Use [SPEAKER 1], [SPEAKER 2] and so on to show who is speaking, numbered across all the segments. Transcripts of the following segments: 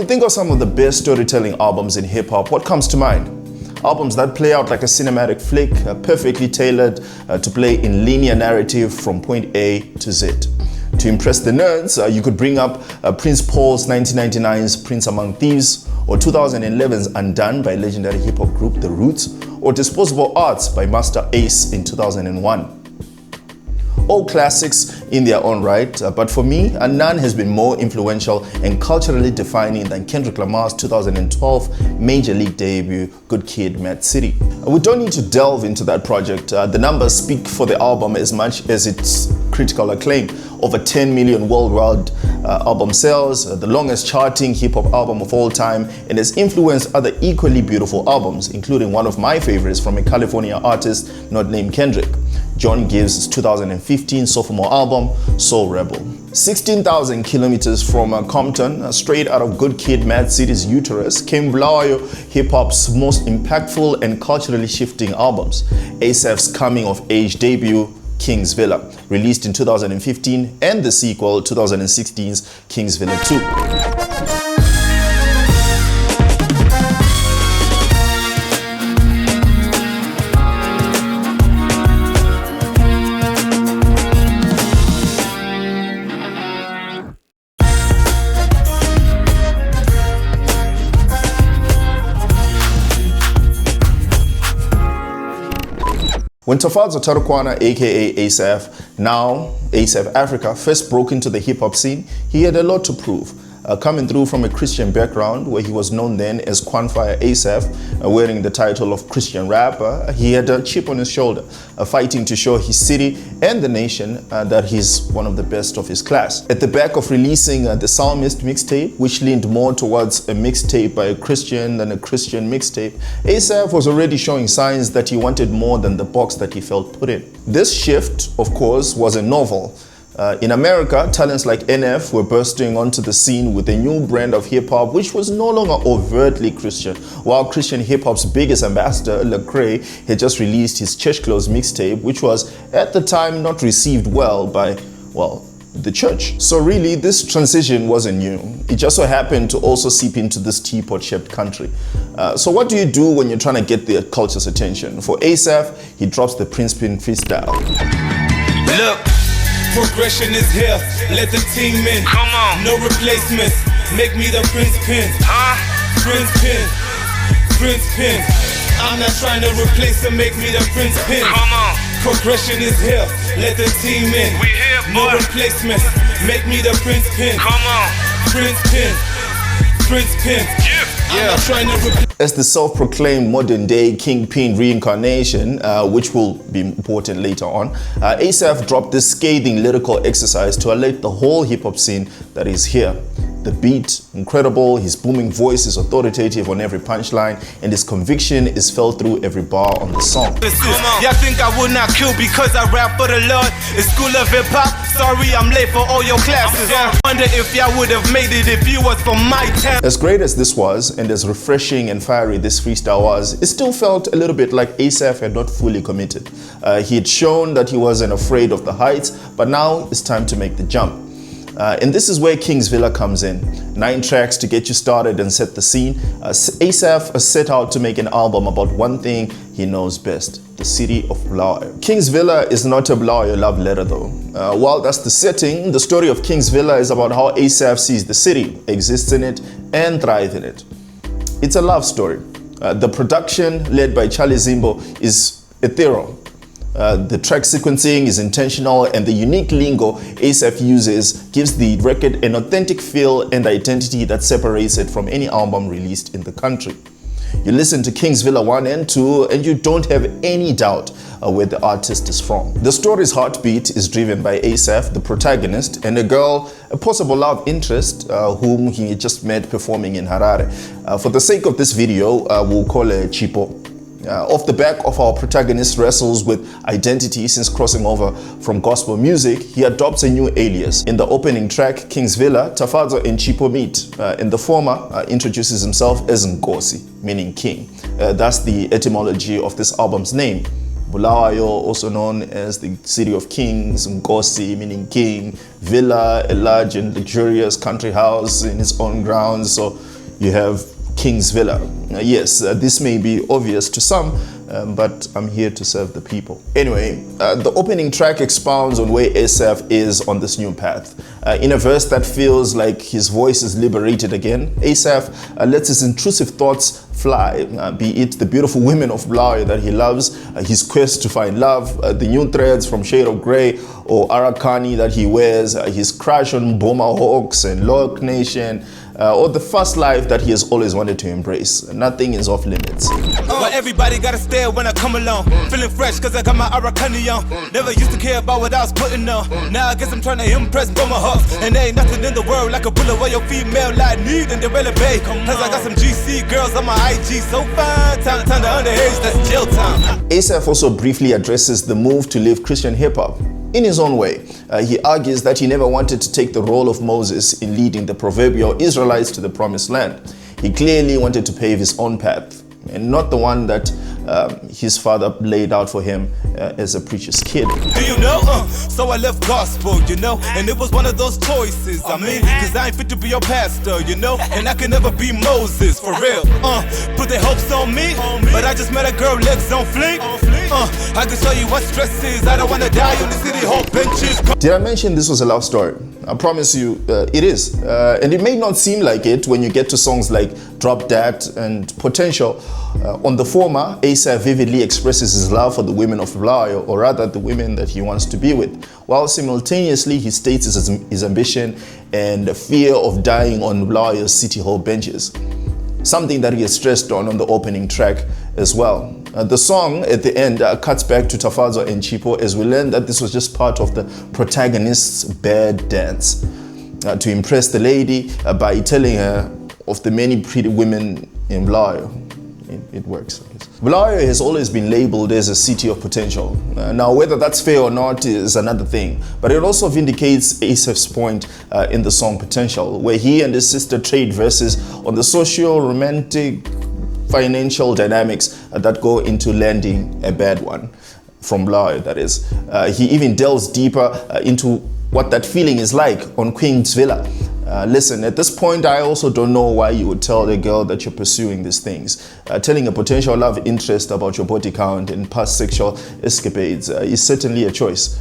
[SPEAKER 1] think of some of the best storytelling albums in hip-hop, what comes to mind? Albums that play out like a cinematic flick, perfectly tailored to play in linear narrative from point A to Z. To impress the nerds, you could bring up Prince Paul's 1999's Prince Among Thieves, or 2011's Undone by legendary hip-hop group The Roots, or Disposable Arts by Master Ace in 2001. All classics in their own right, but for me, none has been more influential and culturally defining than Kendrick Lamar's 2012 Major League debut, Good Kid, Mad City. We don't need to delve into that project. The numbers speak for the album as much as its critical acclaim. Over 10 million worldwide album sales, the longest charting hip-hop album of all time, and has influenced other equally beautiful albums, including one of my favorites from a California artist not named Kendrick, John Gibbs' 2015 sophomore album, Soul Rebel. 16,000 kilometers from Compton, straight out of Good Kid, Mad City's uterus, came Bulawayo hip-hop's most impactful and culturally shifting albums. Asaph's coming-of-age debut, Kingsvilla, released in 2015, and the sequel, 2016's Kingsvilla 2. When Tafadzwa Tarukwana, aka Asaph, now Asaph Africa, first broke into the hip-hop scene, he had a lot to prove. Coming through from a Christian background, where he was known then as Quanfire Asaph, wearing the title of Christian rapper, he had a chip on his shoulder, fighting to show his city and the nation that he's one of the best of his class. At the back of releasing the Psalmist mixtape, which leaned more towards a mixtape by a Christian than a Christian mixtape, Asaph was already showing signs that he wanted more than the box that he felt put in. This shift, of course, wasn't novel. In America, talents like NF were bursting onto the scene with a new brand of hip-hop which was no longer overtly Christian, while Christian hip-hop's biggest ambassador, Lecrae, had just released his Church Clothes mixtape, which was, at the time, not received well by, well, the church. So really, this transition wasn't new. It just so happened to also seep into this teapot-shaped country. So what do you do when you're trying to get the culture's attention? For Asaph, he drops the Prince Pin freestyle.
[SPEAKER 2] Look. Progression is here, let the team in. Come on. No replacements, make me the Prince Pin. Prince Pin, Prince Pin. I'm not trying to replace and make me the Prince Pin. Come on. Progression is here, let the team in. We here, boy. No replacements, make me the Prince Pin. Come on. Prince Pin, Prince Pin. Yeah.
[SPEAKER 1] As the self-proclaimed modern-day Kingpin reincarnation, which will be important later on, Asaph dropped this scathing lyrical exercise to alert the whole hip-hop scene that he's here. The beat, incredible, his booming voice is authoritative on every punchline, and his conviction is felt through every bar on the song.
[SPEAKER 2] Y'all think I would not kill because I rap for the Lord? It's School of Hip Hop, sorry I'm late for all your classes. I wonder if y'all would have made it if you was from my town.
[SPEAKER 1] As great as this was, and as refreshing and fiery this freestyle was, it still felt a little bit like Asaph had not fully committed. He had shown that he wasn't afraid of the heights, but now it's time to make the jump. And this is where Kingsvilla comes in. 9 tracks to get you started and set the scene. Asaph set out to make an album about one thing he knows best, the city of Bulawayo. Kingsvilla is not a Bulawayo love letter though. While that's the setting, the story of Kingsvilla is about how Asaph sees the city, exists in it, and thrives in it. It's a love story. The production, led by Charlie Zimbo, is ethereal. The track sequencing is intentional, and the unique lingo Asaph uses gives the record an authentic feel and identity that separates it from any album released in the country. You listen to Kingsvilla 1 and 2 and you don't have any doubt where the artist is from. The story's heartbeat is driven by Asaph, the protagonist, and a girl, a possible love interest, whom he just met performing in Harare. For the sake of this video, we'll call her Chipo. Off the back of our protagonist wrestles with identity since crossing over from gospel music, he adopts a new alias. In the opening track, Kingsvilla, Tafadzwa and Chipo meet. In the former, introduces himself as Nkosi, meaning king. That's the etymology of this album's name. Bulawayo, also known as the city of kings, Nkosi, meaning king, villa, a large and luxurious country house in its own grounds. So you have Kingsvilla. Yes, this may be obvious to some, but I'm here to serve the people. Anyway, the opening track expounds on where Asaph is on this new path. In a verse that feels like his voice is liberated again, Asaph lets his intrusive thoughts fly, be it the beautiful women of Blair that he loves, his quest to find love, the new threads from Shade of Grey or Arakani that he wears, his crush on Boma Hawks and Lock Nation, or the fast life that he has always wanted to embrace. Nothing is off limits.
[SPEAKER 2] But everybody gotta stare when I come along. Feeling fresh cause I got my Arakani on. Never used to care about what I was putting on. Now I guess I'm trying to impress Boma Hawks. And there ain't nothing in the world like a bullet where your female like need and they really pay. Cause I got some GC girls on my IG so fine. Time to underage, that's jail time.
[SPEAKER 1] Asaph also briefly addresses the move to leave Christian hip-hop. In his own way, he argues that he never wanted to take the role of Moses in leading the proverbial Israelites to the promised land. He clearly wanted to pave his own path, and not the one that his father laid out for him as a preacher's kid.
[SPEAKER 2] Do you know? So I left gospel, you know, and it was one of those choices. I mean, cause I ain't fit to be your pastor, you know, and I can never be Moses, for real. Put their hopes on me, but I just met a girl, legs on fleek. I can show you what stress is. I don't wanna die on the city hall benches.
[SPEAKER 1] Did I mention this was a love story? I promise you, it is. And it may not seem like it when you get to songs like Drop That and Potential. On the former, Asaph vividly expresses his love for the women of Blair, or rather the women that he wants to be with, while simultaneously he states his ambition and fear of dying on Blair's city hall benches. Something that he has stressed on the opening track as well. The song at the end cuts back to Tafazo and Chipo as we learn that this was just part of the protagonist's bad dance to impress the lady by telling her of the many pretty women in Blair. It works. Blair has always been labeled as a city of potential. Now, whether that's fair or not is another thing, but it also vindicates Asaph's point in the song Potential, where he and his sister trade verses on the social, romantic, financial dynamics that go into landing a bad one, from Blair, that is. He even delves deeper into what that feeling is like on Kingsvilla. Listen, at this point, I also don't know why you would tell a girl that you're pursuing these things. Telling a potential love interest about your body count and past sexual escapades is certainly a choice.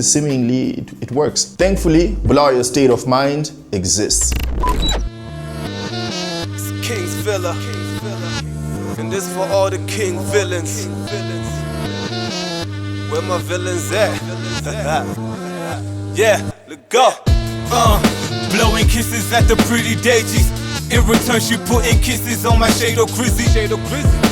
[SPEAKER 1] Seemingly, it works. Thankfully, Blair's state of mind exists.
[SPEAKER 2] It's Kingsvilla. And this for all the king villains. Where my villains at? Yeah, let's go. Blowing kisses at the pretty daisies. In return, she putting kisses on my shade of Grizzy.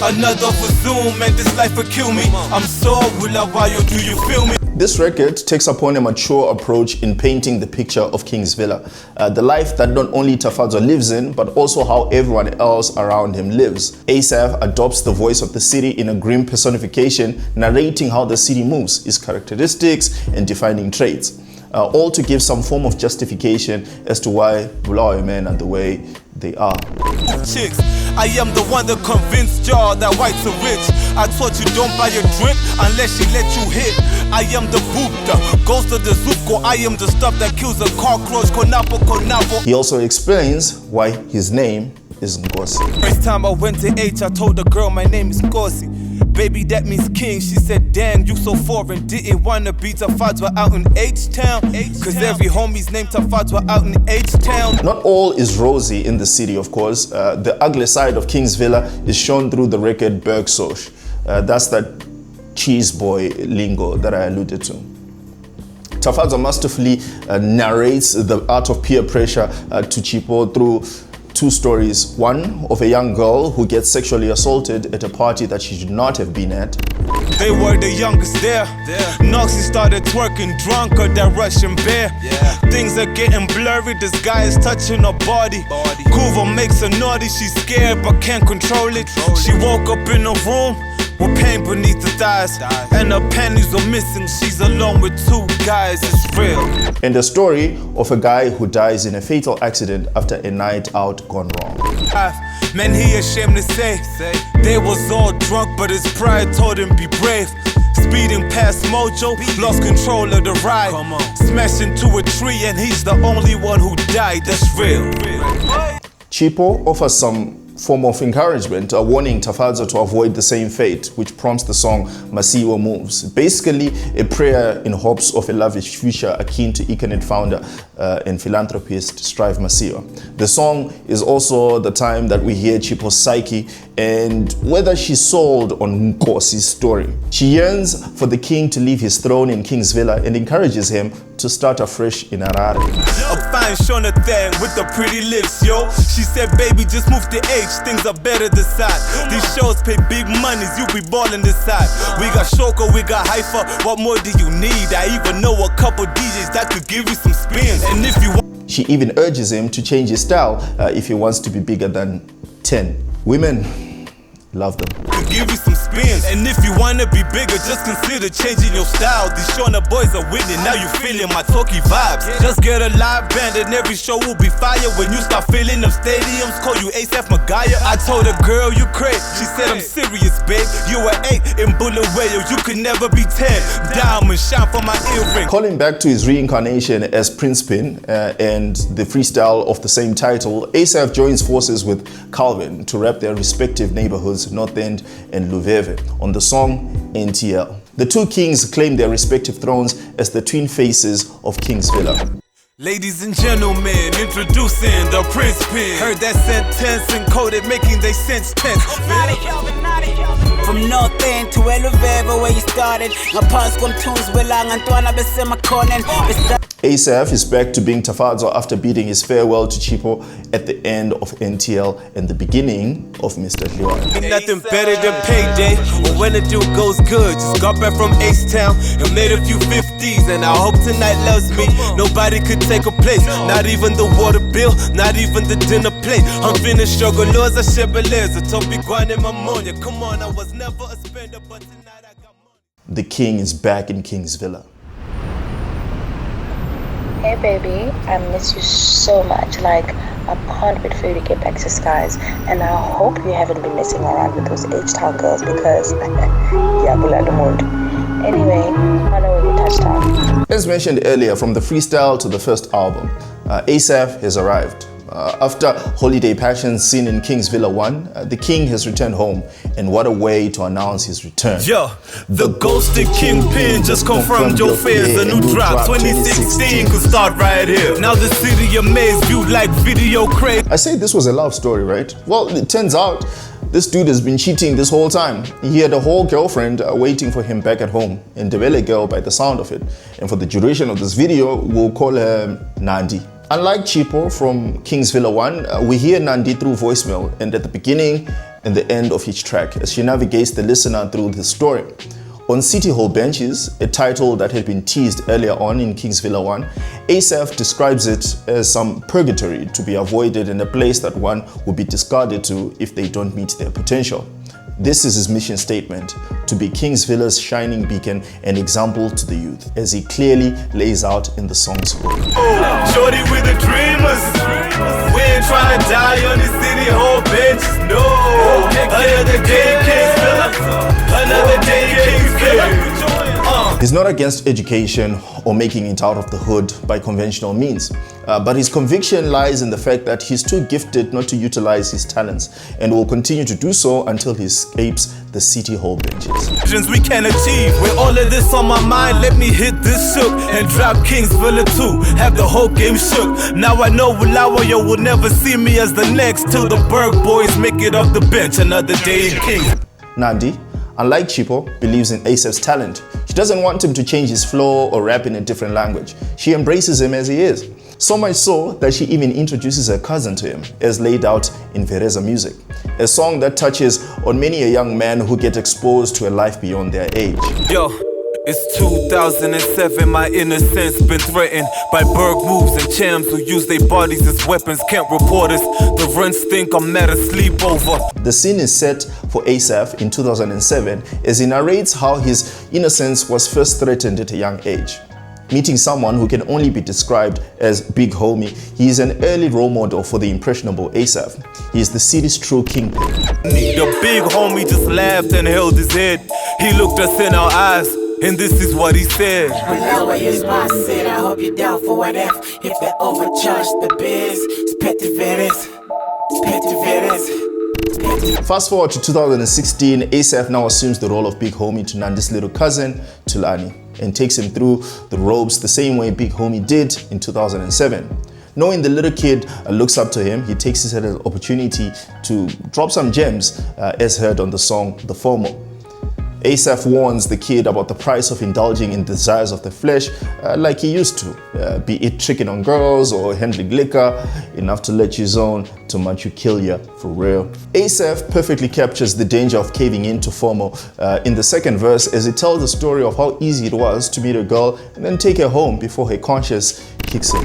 [SPEAKER 2] Another for Zoom, and this life will kill me. I'm so will I why you do you feel me?
[SPEAKER 1] This record takes upon a mature approach in painting the picture of Kingsvilla, the life that not only Tafazo lives in, but also how everyone else around him lives. Asaph adopts the voice of the city in a grim personification, narrating how the city moves, its characteristics and defining traits. All to give some form of justification as to why Blair men are the way they are.
[SPEAKER 2] Chicks, I am the one that convinced y'all that whites are rich. I taught you don't buy a drink unless she let you hit. I am the Buddha, ghost of the Zuko. I am the stuff that kills a cockroach. Konapo.
[SPEAKER 1] He also explains why his name is Nkosi.
[SPEAKER 2] First time I went to H, I told the girl my name is Nkosi. Baby, that means king. She said, dang, you so foreign. Didn't wanna be Tafadzwa out in H-Town. Cause every homie's named Tafadzwa out in H-Town.
[SPEAKER 1] Not all is rosy in the city, of course. The ugly side of Kingsvilla is shown through the record Bergsoch. That's that cheese boy lingo that I alluded to. Tafadzwa masterfully narrates the art of peer pressure to Chipo through two stories. One of a young girl who gets sexually assaulted at a party that she should not have been at.
[SPEAKER 2] They were the youngest there. Noxie started twerking, drunk or that Russian bear. Things are getting blurry, this guy is touching her body. Kuva makes her naughty, she's scared but can't control it. She woke up in a room with pain beneath the thighs, and her panties are missing. She's alone with two guys, it's real.
[SPEAKER 1] And the story of a guy who dies in a fatal accident after a night out gone wrong.
[SPEAKER 2] Man, he ashamed to say they was all drunk, but his pride told him be brave. Speeding past Mojo, lost control of the ride. Smashed into a tree, and he's the only one who died, that's real.
[SPEAKER 1] Chipo offers some form of encouragement, warning Tafadzwa to avoid the same fate, which prompts the song Masiwa Moves. Basically, a prayer in hopes of a lavish future akin to Econet founder and philanthropist Strive Masiwa. The song is also the time that we hear Chipo's psyche and whether she's sold on Nkosi's story. She yearns for the king to leave his throne in Kingsvilla and encourages him to start afresh in Harare.
[SPEAKER 2] A fine Shona thing with the pretty lips, yo. She said, baby, just move to H, things are better this side. These shows pay big monies, you be ballin' this side. We got Shoko, we got Haifa, what more do you need? I even know a couple DJs that could give you some spins. And if you want,
[SPEAKER 1] she even urges him to change his style if he wants to be bigger than 10. Women love them.
[SPEAKER 2] To give you some spins. And if you wanna be bigger, just consider changing your style. These Shona boys are winning, now you feeling my talkie vibes. Just get a live band and every show will be fire. When you start filling them stadiums, call you Asaph Magaya. I told a girl you crazy, she said I'm serious, babe. You were 8 in Bulawayo, you could never be 10. Diamond shine for my earring.
[SPEAKER 1] Calling back to his reincarnation as Prince Pin and the freestyle of the same title, Asaph joins forces with Calvin to rap their respective neighborhoods, North End and Luveve, on the song NTL. The two kings claim their respective thrones as the twin faces of Kingsvilla.
[SPEAKER 2] Ladies and gentlemen, introducing the Prince Pin. Heard that sentence encoded, making they sense tense.
[SPEAKER 3] From North End to Luveve, where you started.
[SPEAKER 1] Asaph is back to being Tafadzwa after bidding his farewell to Chipo at the end of NTL and the beginning of Mr. Liwa.
[SPEAKER 2] Nothing better than payday, or when the deal goes good. Just got back from H-Town and made a few 50s, and I hope tonight loves me. Nobody could take a place, not even the water bill, not even the dinner plate. I'm finished struggling, I share beleza, Toby Guan in my ammonia. Come on, I was never a spender, but tonight I got money.
[SPEAKER 1] The king is back in Kingsvilla.
[SPEAKER 4] Hey baby, I miss you so much. Like, I can't wait for you to get back to Skies. And I hope you haven't been messing around with those H-Town girls because yeah, the mood. Anyway, I know when you touch town.
[SPEAKER 1] As mentioned earlier, from the freestyle to the first album, Asaph has arrived. After Holiday Passions seen in Kingsvilla 1, the king has returned home, and what a way to announce his return.
[SPEAKER 2] Yo, the ghosted kingpin just confirmed your fears. The new drop 2016 could start right here. Now the city amazed you like video crate.
[SPEAKER 1] I say this was a love story, right? Well, it turns out this dude has been cheating this whole time. He had a whole girlfriend waiting for him back at home, and Ndebele girl by the sound of it. And for the duration of this video, we'll call her Nandi. Unlike Chipo from Kingsvilla 1, we hear Nandi through voicemail and at the beginning and the end of each track as she navigates the listener through the story. On City Hall Benches, a title that had been teased earlier on in Kingsvilla 1, Asaph describes it as some purgatory to be avoided and a place that one would be discarded to if they don't meet their potential. This is his mission statement, to be Kingsvilla's shining beacon and example to the youth, as he clearly lays out in the song's hook.
[SPEAKER 2] Shorty with the dreamers, we ain't trying to die on the city hall benches, no. Another day Kingsvilla, another day Kingsvilla.
[SPEAKER 1] He's not against education or making it out of the hood by conventional means, but his conviction lies in the fact that he's too gifted not to utilize his talents and will continue to do so until he escapes the city hall benches.
[SPEAKER 2] Visions we can achieve. With all of this on my mind, let me hit this shook and drop Kingsvilla 2. Have the whole game shook. Now I know Wulawayo will never see me as the next till the Berg boys make it off the bench. Another day in Kings.
[SPEAKER 1] Nandi, unlike Chipo, believes in Asaph's talent. She doesn't want him to change his flow or rap in a different language. She embraces him as he is. So much so that she even introduces her cousin to him, as laid out in Vereza Music, a song that touches on many a young man who get exposed to a life beyond their age.
[SPEAKER 2] Yo, it's 2007, my innocence been threatened by Berg moves and chams who use their bodies as weapons. Can't report us, the runs think I'm at a sleepover.
[SPEAKER 1] The scene is set for Asaph in 2007 as he narrates how his innocence was first threatened at a young age. Meeting someone who can only be described as Big Homie, he is an early role model for the impressionable Asaph. He is the city's true kingpin.
[SPEAKER 2] The Big Homie just laughed and held his head. He looked us in our eyes, and this is what he said.
[SPEAKER 3] Well, is my said, I hope you're down for whatever. If they overcharge the biz, it's petty veres.
[SPEAKER 1] Fast forward to 2016, Asaph now assumes the role of Big Homie to Nandi's little cousin, Tulani, and takes him through the ropes the same way Big Homie did in 2007. Knowing the little kid looks up to him, he takes it as an opportunity to drop some gems, as heard on the song The FOMO. Asaph warns the kid about the price of indulging in desires of the flesh like he used to, be it tricking on girls or handling liquor, enough to let you zone, too much you kill ya, for real. Asaph perfectly captures the danger of caving into FOMO in the second verse as it tells the story of how easy it was to meet a girl and then take her home before her conscience kicks in.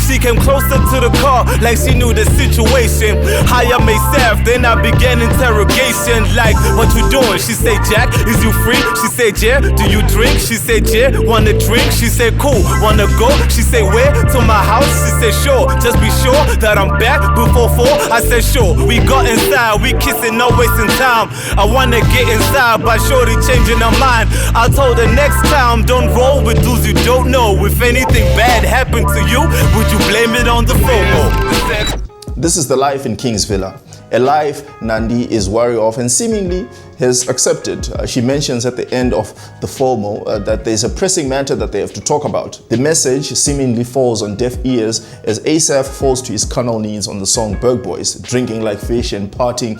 [SPEAKER 2] She came closer to the car like she knew the situation. Hi, I'm Asaph, then I began interrogation like, what you doing? She said, Jack, is you free? She said, yeah. Do you drink? She said, yeah. Wanna drink? She said, cool. Wanna go? She said, where? To my house? She said, sure. Just be sure that I'm back before 4. I said, sure. We got inside, we kissing, no wasting time. I wanna get inside, but shorty changing her mind. I told her next time, don't roll with dudes you don't know. If anything bad happened to you, would you blame it on the FOMO?
[SPEAKER 1] This is the life in Kingsvilla, a life Nandi is wary of and seemingly has accepted. She mentions at the end of the FOMO that there's a pressing matter that they have to talk about. The message seemingly falls on deaf ears as Asaph falls to his carnal needs on the song Berg Boys, drinking like fish and partying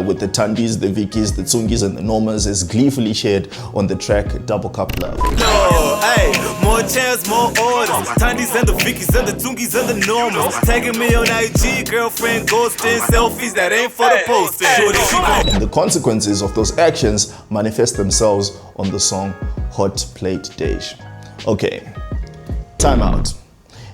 [SPEAKER 1] with the Tandis, the Vikis, the Tsungis and the Normas is gleefully shared on the track Double Cup Love.
[SPEAKER 2] No, hey, more chance, more orders. Tandis and the Vikis and the Tsungis and the Normas. Tagging me on IG, girlfriend ghosting, selfies that ain't for the posting.
[SPEAKER 1] And the consequences of those actions manifest themselves on the song Hot Plate Dish. Okay, time out.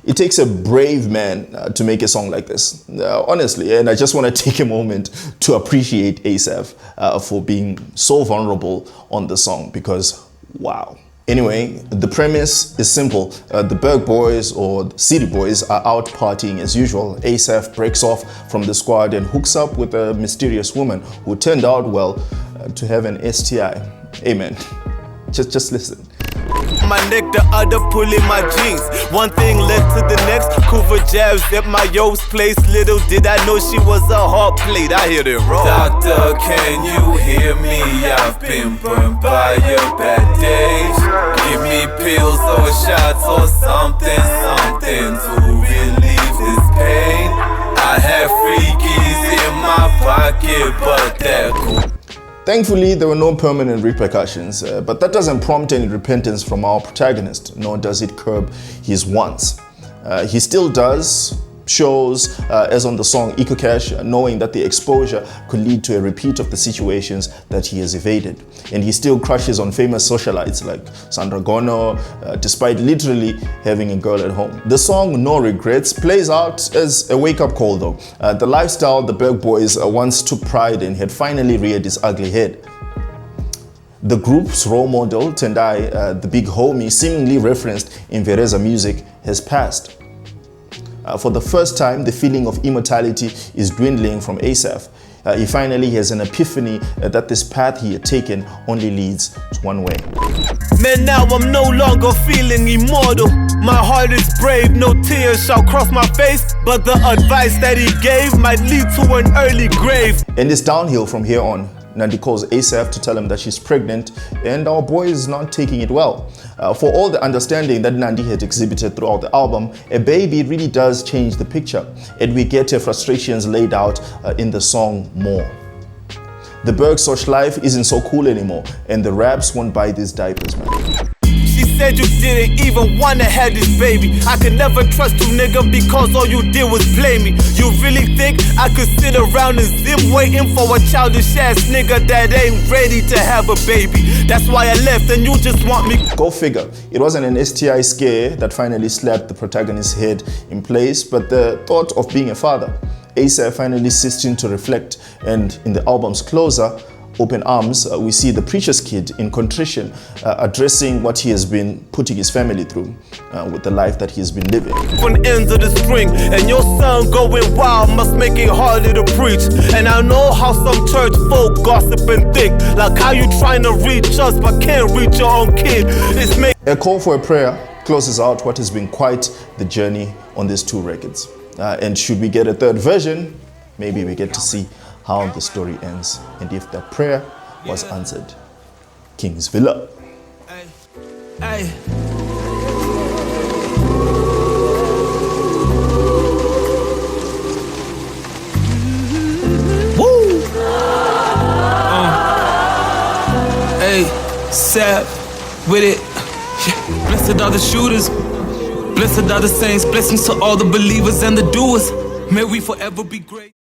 [SPEAKER 1] It takes a brave man to make a song like this, honestly, and I just want to take a moment to appreciate Asaph for being so vulnerable on the song because, wow. Anyway, the premise is simple. The Berg Boys or the City Boys are out partying as usual. Asaph breaks off from the squad and hooks up with a mysterious woman who turned out, well, to have an STI. Amen. Just listen.
[SPEAKER 2] My neck, the other pulling my jeans. One thing led to the next. Coover jabs at my yo's place. Little did I know she was a hot plate. I hit it wrong. Doctor, can you hear me? I've been burned by your bad days. Give me pills or shots or something to relieve this pain. I have free keys in my pocket, but they're cool.
[SPEAKER 1] Thankfully, there were no permanent repercussions, but that doesn't prompt any repentance from our protagonist, nor does it curb his wants. He still does shows, as on the song Eco Cash, knowing that the exposure could lead to a repeat of the situations that he has evaded. And he still crushes on famous socialites like Sandra Gono, despite literally having a girl at home. The song No Regrets plays out as a wake-up call though. The lifestyle the Berg Boys once took pride in had finally reared its ugly head. The group's role model, Tendai, the big homie seemingly referenced in Vereza music, has passed. For the first time, the feeling of immortality is dwindling from Asaph. He finally has an epiphany that this path he had taken only leads to one way.
[SPEAKER 2] Man, now I'm no longer feeling immortal. My heart is brave, no tears shall cross my face. But the advice that he gave might lead to an early grave.
[SPEAKER 1] And it's downhill from here on. Nandi calls Asaph to tell him that she's pregnant and our boy is not taking it well. For all the understanding that Nandi had exhibited throughout the album, a baby really does change the picture, and we get her frustrations laid out in the song More. The Berg social life isn't so cool anymore, and the raps won't buy these diapers, man.
[SPEAKER 2] She said you didn't even wanna have this baby. I could never trust you, nigga, because all you did was play me. You really think I could sit around and zim waiting for a childish ass nigga that ain't ready to have a baby? That's why I left and you just want me.
[SPEAKER 1] Go figure. It wasn't an STI scare that finally slapped the protagonist's head in place, but the thought of being a father. Asaph finally ceased to reflect, and in the album's closer, Open Arms, we see the preacher's kid in contrition addressing what he has been putting his family through with the life that he has been living.
[SPEAKER 2] From ends of the spring, and your son going wild must make it harder to preach. And I know how some church folk gossip and think, like how you trying to reach us but can't reach your own kid.
[SPEAKER 1] A Call for a Prayer closes out what has been quite the journey on these two records. And should we get a third version, maybe we get to see how the story ends and if that prayer was answered. Kingsvilla.
[SPEAKER 2] Hey. Woo! Hey, Asaph with it. Yeah. Blessed are the shooters. Blessed are the saints. Blessings to all the believers and the doers. May we forever be great.